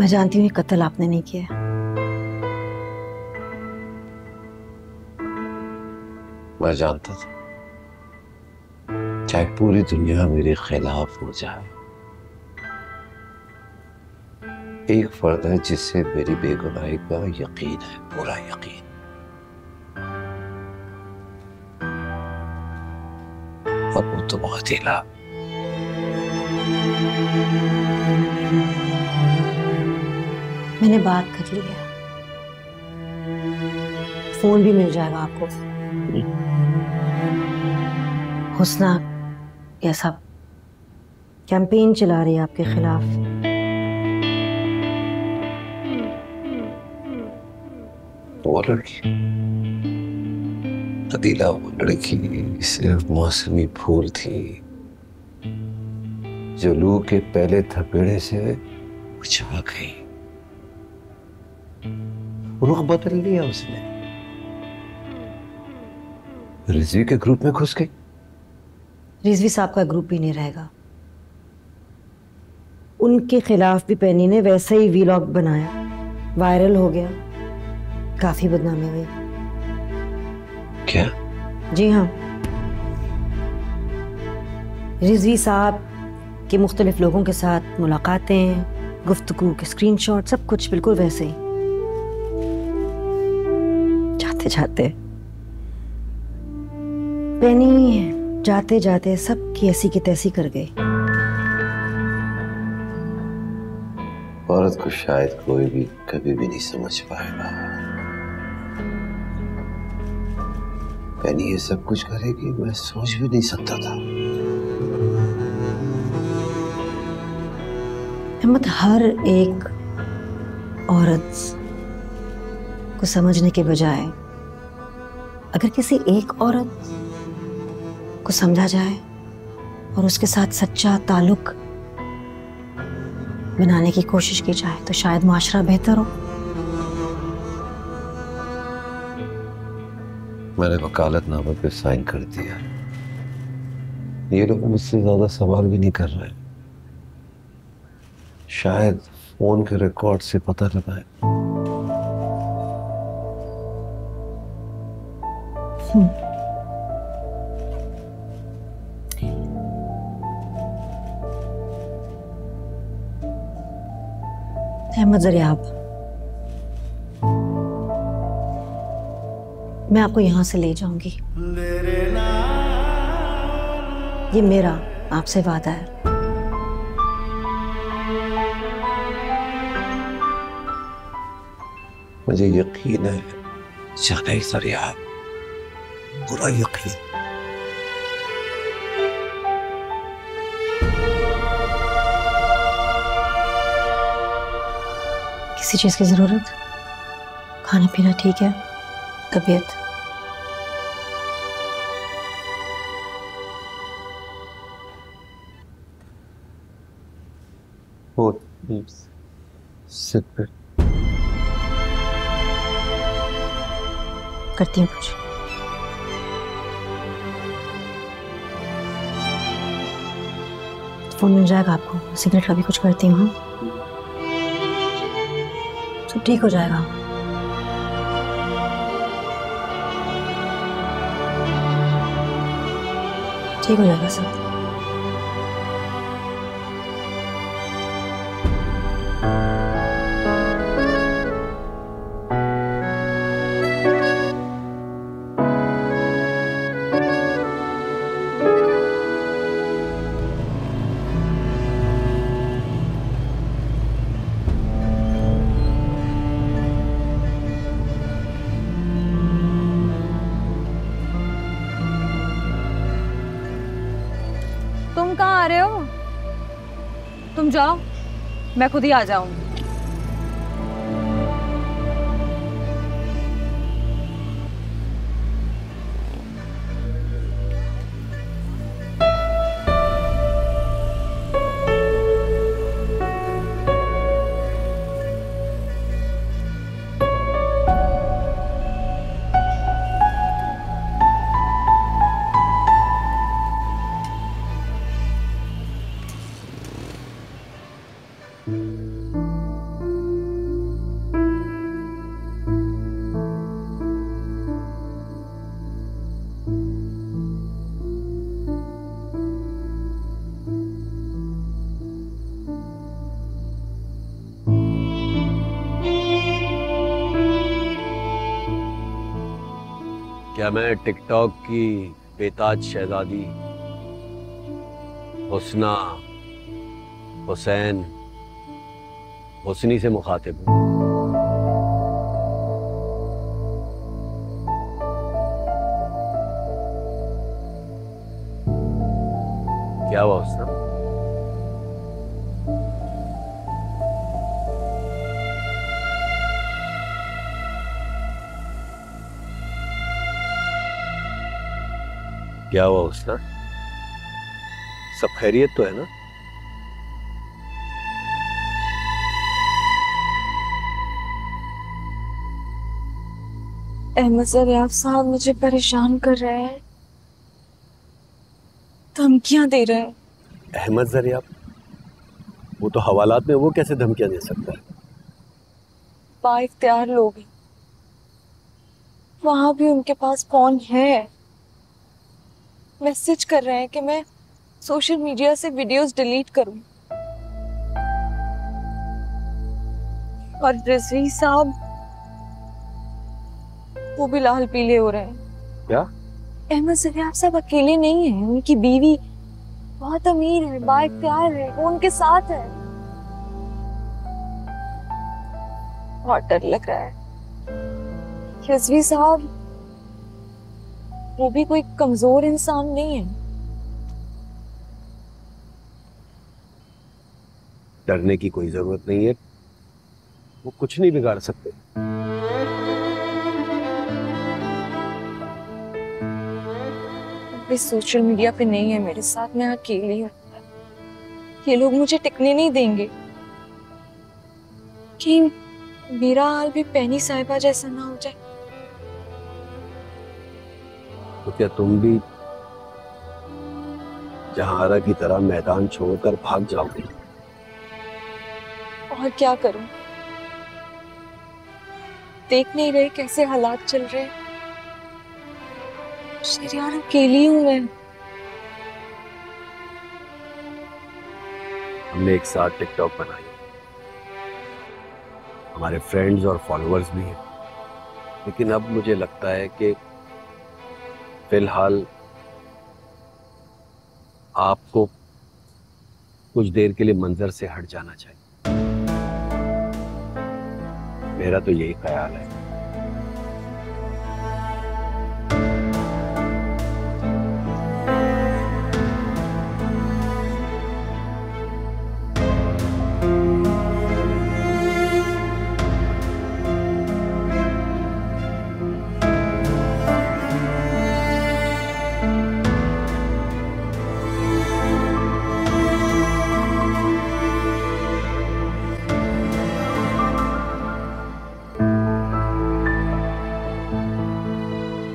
मैं जानती हूँ ये कत्ल आपने नहीं किया। मैं जानता था, चाहे पूरी दुनिया मेरे खिलाफ हो जाए, एक फर्द है जिससे मेरी बेगुनाही का यकीन है, पूरा यकीन। और वो तुम अदीला। मैंने बात कर ली है, फोन भी मिल जाएगा आपको। हुस्ना ये सब कैंपेन चला रही है आपके खिलाफ। वो लड़की अदीला, वो लड़की सिर्फ मौसमी फूल थी जो लू के पहले थपेड़े से मुरझा गई। रुख बदल लिया उसने, रिजवी के ग्रुप में घुस गई। रिजवी साहब का ग्रुप भी नहीं रहेगा। उनके खिलाफ भी पेनी ने वैसे ही वीलॉग बनाया, वायरल हो गया, काफी बदनामी हुई। क्या? जी हाँ, रिजवी साहब के मुख्तलिफ लोगों के साथ मुलाकातें, गुफ्तगू के स्क्रीनशॉट, सब कुछ बिल्कुल वैसे ही। जाते जाते पेनी जाते जाते सब की ऐसी की तैसी कर गई। औरत को शायद कोई भी कभी भी नहीं समझ पाएगा। पेनी ये सब कुछ करेगी, मैं सोच भी नहीं सकता था। हिम्मत हर एक औरत को समझने के बजाय अगर किसी एक औरत को समझा जाए और उसके साथ सच्चा ताल्लुक बनाने की कोशिश की जाए तो शायद माशरा बेहतर हो। मैंने वकालतनामे पे साइन कर दिया। ये लोग मुझसे ज्यादा सवाल भी नहीं कर रहे। शायद फोन के रिकॉर्ड से पता लगा है। अहमद ज़रियाब, मैं आपको यहां से ले जाऊंगी। ये मेरा आपसे वादा है। मुझे यकीन है जाने ज़रिया, पूरा यकीन। किसी चीज की जरूरत? खाना पीना ठीक है? तबीयत? वो सिर पे करती हूँ कुछ। फोन मिल जाएगा आपको, सिगरेट का भी कुछ करती हूँ। हाँ, सब ठीक हो जाएगा। ठीक हो जाएगा सब। तुम कहाँ आ रहे हो? तुम जाओ, मैं खुद ही आ जाऊंगी। क्या मैं टिकटॉक की बेताज शहजादी हुस्ना हुसैन हुस्नी से मुखातिब हूं? क्या हुआ हुस्ना? क्या हुआ हुस्ना? सब खैरियत तो है ना? अहमद ज़रियाब साहब मुझे परेशान कर रहे हैं, धमकियां दे रहे हैं। अहमद ज़रियाब? वो तो हवालात में, वो कैसे धमकियां दे सकता है? बाइख्तियार लोग हैं, वहां भी उनके पास फोन है। मैसेज कर रहे हैं कि मैं सोशल मीडिया से वीडियोस डिलीट करूं। और रिजवी साहब वो भी लाल पीले हो रहे हैं। क्या? अहमद ज़रियाब साहब अकेले नहीं है, उनकी बीवी बहुत अमीर है, बाइख्तियार है, वो उनके साथ है। बहुत डर लग रहा है। रिजवी साहब वो भी कोई कमजोर इंसान नहीं है। डरने की कोई जरूरत नहीं है, वो कुछ नहीं बिगाड़ सकते। वे सोशल मीडिया पे नहीं है मेरे साथ, मैं अकेली हूँ। ये लोग मुझे टिकने नहीं देंगे कि मेरा हाल भी पैनी साहिबा जैसा ना हो जाए। तो क्या तुम भी जहारा की तरह मैदान छोड़कर भाग जाओगे? और क्या करूं? देख नहीं रहे कैसे हालात चल रहे हैं? शहरियार अकेली हूं मैं। हमने एक साथ टिकटॉक बनाई, हमारे फ्रेंड्स और फॉलोअर्स भी हैं, लेकिन अब मुझे लगता है कि फिलहाल आपको कुछ देर के लिए मंजर से हट जाना चाहिए। मेरा तो यही ख्याल है।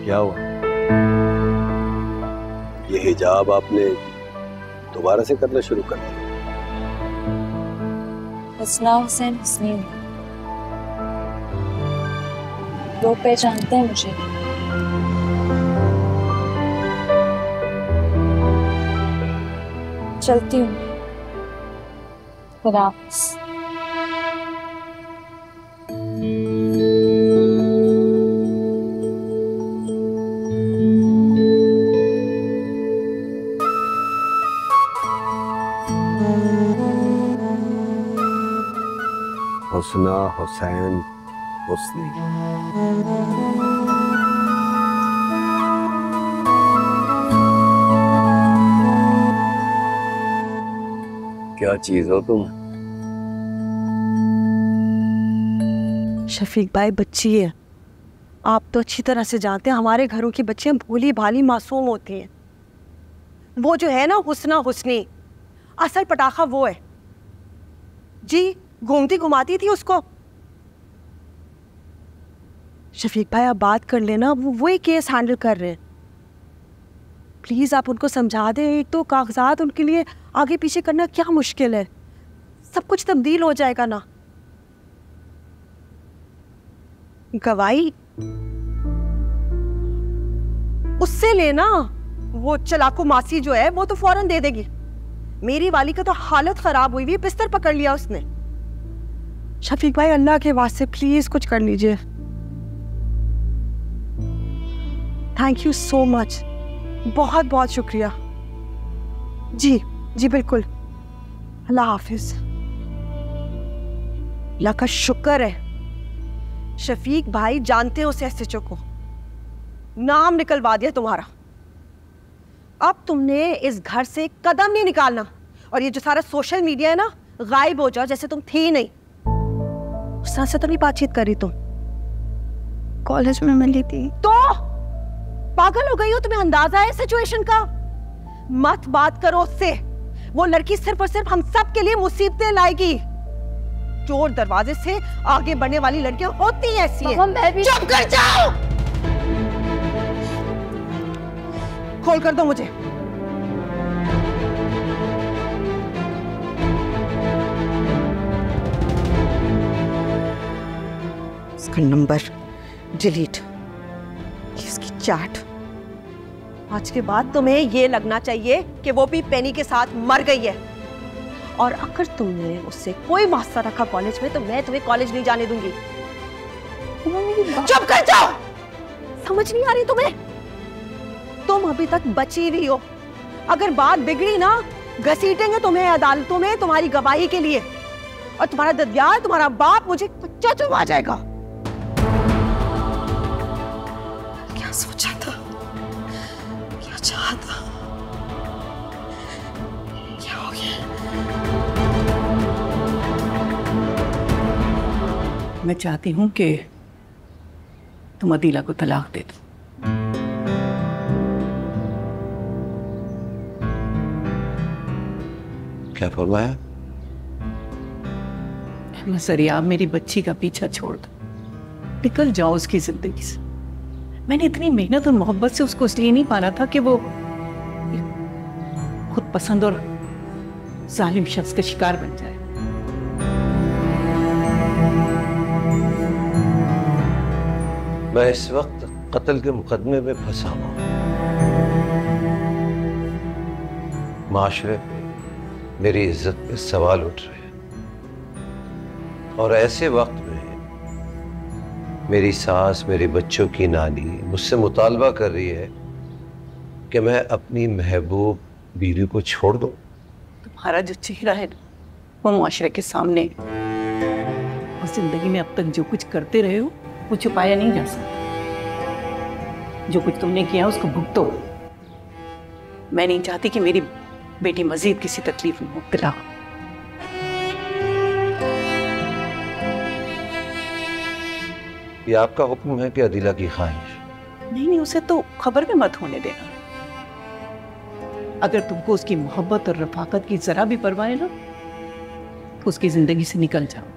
क्या हुआ? ये हिजाब आपने दोबारा से करना शुरू कर दिया? हुस्ना हुसैन हुस्नी, लोग पहचानते हैं मुझे। चलती हूँ, खुदा हाफिज़। हुस्ना हुसैन हुस्नी। क्या चीज हो तुम? शफीक भाई बच्ची है, आप तो अच्छी तरह से जानते हैं हमारे घरों की बच्चियां भोली भाली मासूम होती हैं। वो जो है ना हुस्ना हुस्नी, असल पटाखा वो है जी, घूमती घुमाती थी उसको। शफीक भाई आप बात कर लेना, वो ही केस हैंडल कर रहे हैं। प्लीज आप उनको समझा दें। एक तो कागजात उनके लिए आगे पीछे करना क्या मुश्किल है, सब कुछ तब्दील हो जाएगा ना। गवाही उससे लेना, वो चलाकू मासी जो है वो तो फौरन दे देगी। मेरी वाली का तो हालत खराब हुई हुई, बिस्तर पकड़ लिया उसने। शफीक भाई अल्लाह के वास्ते प्लीज कुछ कर लीजिए। थैंक यू सो मच, बहुत बहुत शुक्रिया। जी जी बिल्कुल, अल्लाह हाफिज। अल्लाह का शुक्र है शफीक भाई जानते हो उस एसएचओ को, नाम निकलवा दिया तुम्हारा। अब तुमने इस घर से कदम नहीं निकालना, और ये जो सारा सोशल मीडिया है ना, गायब हो जाओ जैसे तुम थी नहीं। उस तरह से तो नहीं बातचीत कर रही तुम। कॉलेज में मिली थी। तो पागल हो गई हो, तुम्हें अंदाजा है सिचुएशन का? मत बात करो उससे, वो लड़की सिर्फ और सिर्फ हम सब के लिए मुसीबतें लाएगी। चोर दरवाजे से आगे बढ़ने वाली लड़कियां होती हैं ऐसी हैं। मैं भी चुप कर जाओ, खोल कर दो मुझे। इसका नंबर डिलीट, इसकी चैट। आज के बाद तुम्हें ये लगना चाहिए कि वो भी पेनी के साथ मर गई है, और अगर तुमने उससे कोई वास्ता रखा कॉलेज में तो मैं तुम्हें कॉलेज नहीं जाने दूंगी। चुप कर जाओ, समझ नहीं आ रही तुम्हें? तुम अभी तक बची रही हो, अगर बात बिगड़ी ना घसीटेंगे तुम्हें अदालतों में तुम्हारी गवाही के लिए, और तुम्हारा ददियाल, तुम्हारा बाप मुझे कच्चा चुभा जाएगा। क्या सोचा था, क्या चाहा था, क्या हो गया? मैं चाहती हूँ कि तुम अदीला को तलाक दे दो। क्या फरमाया? सरियाब, मेरी बच्ची का पीछा छोड़ दो, निकल जाओ उसकी जिंदगी से। मैंने इतनी मेहनत और मोहब्बत से उसको इसलिए नहीं पाला था कि वो खुद पसंद और जालिम शख्स का शिकार बन जाए। मैं इस वक्त कत्ल के मुकदमे में फंसा हूं। माशरे पे मेरी इज्जत पे सवाल उठ रहे हैं, और ऐसे वक्त में मेरी सास, मेरे बच्चों की नानी मुझसे मुतालबा कर रही है कि मैं अपनी महबूब बीवी को छोड़ दूं। तुम्हारा जो चेहरा है वो मुआशरे के सामने है, और जिंदगी में अब तक जो कुछ करते रहे हो वो छुपाया नहीं जा सकता। जो कुछ तुमने किया उसको भुगतो। मैं नहीं चाहती कि मेरी बेटी मजीद किसी तकलीफ में मुब्तला हो। ये आपका हुक्म है कि अदीला की ख्वाहिश? नहीं, उसे तो खबर भी मत होने देना। अगर तुमको उसकी मोहब्बत और रफाकत की जरा भी परवाह है ना, तो उसकी जिंदगी से निकल जाओ।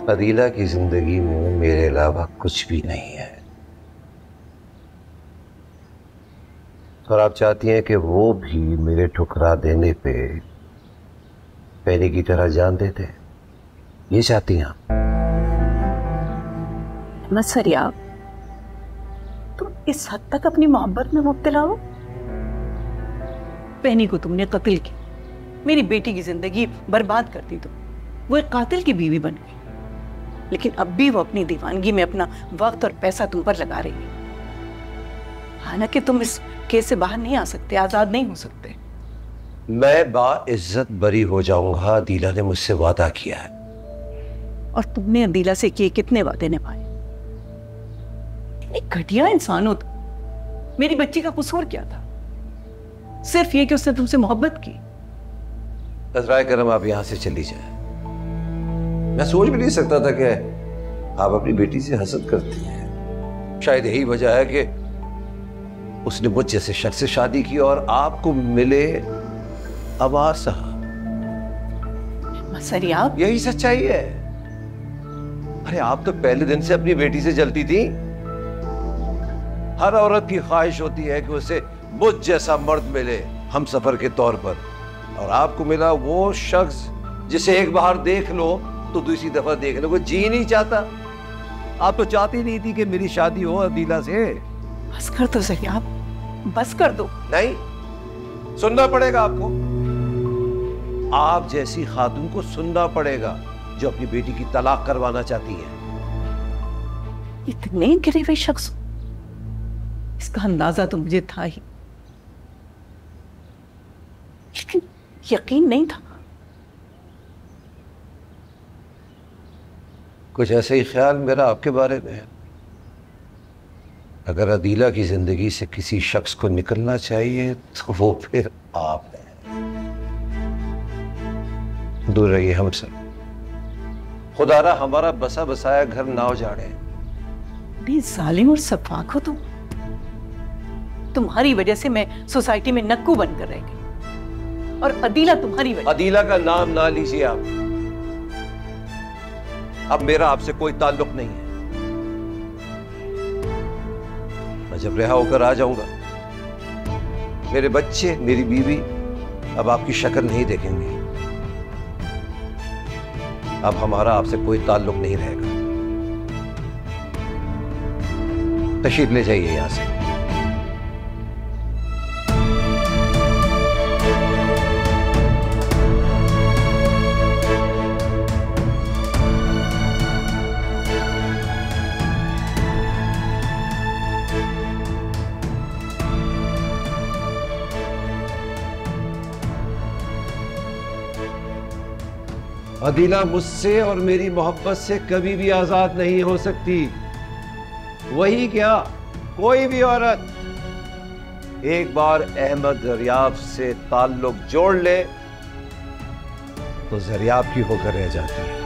अदीला की जिंदगी में मेरे अलावा कुछ भी नहीं है, और आप चाहती हैं कि वो भी मेरे ठुकरा देने पे पहले की तरह जान देते? ये चाहती हैं आप? सरियाब, तुम इस हद तक अपनी मोहब्बत में मुब्तला हो? पैनी को तुमने कत्ल किया, मेरी बेटी की जिंदगी बर्बाद कर दी। तुम वो एक कातिल की बीवी बन गई, लेकिन अब भी वो अपनी दीवानगी में अपना वक्त और पैसा तुम पर लगा रही है। हालांकि तुम इस केस से बाहर नहीं आ सकते, आजाद नहीं हो सकते। मैं बाइज्जत बरी हो जाऊंगा, अदीला ने मुझसे वादा किया है। और तुमने अदीला से किए कितने वादे निभाए? इतनी घटिया इंसान हो तुम। मेरी बच्ची का कसूर क्या था? सिर्फ ये कि उसने तुमसे मोहब्बत की। नजराए करम, आप यहां से चली जाए। मैं सोच भी नहीं सकता था कि आप अपनी बेटी से हसद करती हैं। शायद यही वजह है कि उसने मुझ जैसे शख्स से शादी की और आपको मिले आवाज सहा। सरियाब, यही सच्चाई है। अरे आप तो पहले दिन से अपनी बेटी से जलती थी। हर औरत की ख्वाहिश होती है कि उसे मुझ जैसा मर्द मिले हम सफर के तौर पर, और आपको मिला वो शख्स जिसे एक बार देख लो तो दूसरी दफा देखने को जी नहीं चाहता। आप तो चाहती नहीं थी कि मेरी शादी हो अदीला से। बस कर दो सरियाब, बस कर दो। नहीं, सुनना पड़ेगा आपको। आप जैसी खातून को सुनना पड़ेगा। जो अपनी बेटी की तलाक करवाना चाहती है। इतने गिरे हुए शख्स, इसका अंदाजा तो मुझे था ही, लेकिन यकीन नहीं था। कुछ ऐसे ही ख्याल मेरा आपके बारे में है। अगर अदीला की जिंदगी से किसी शख्स को निकलना चाहिए तो वो फिर आप हैं। दूर रहिए हमसे। खुदारा हमारा बसा बसाया घर ना उजाड़े। बड़ी जालिम और सफाक हो तुम। तुम्हारी वजह से मैं सोसाइटी में नक्कू बनकर रह गई, और अदीला तुम्हारी वजह। अदीला का नाम ना लीजिए आप। अब मेरा आपसे कोई ताल्लुक नहीं है। मैं जब रिहा होकर आ जाऊंगा, मेरे बच्चे, मेरी बीवी अब आपकी शक्ल नहीं देखेंगे। अब हमारा आपसे कोई ताल्लुक नहीं रहेगा। तशरीफ ले जाइए यहां से। अदीला मुझसे और मेरी मोहब्बत से कभी भी आजाद नहीं हो सकती। वही क्या, कोई भी औरत एक बार अहमद जरियाब से ताल्लुक जोड़ ले तो जरियाब की होकर रह जाती है।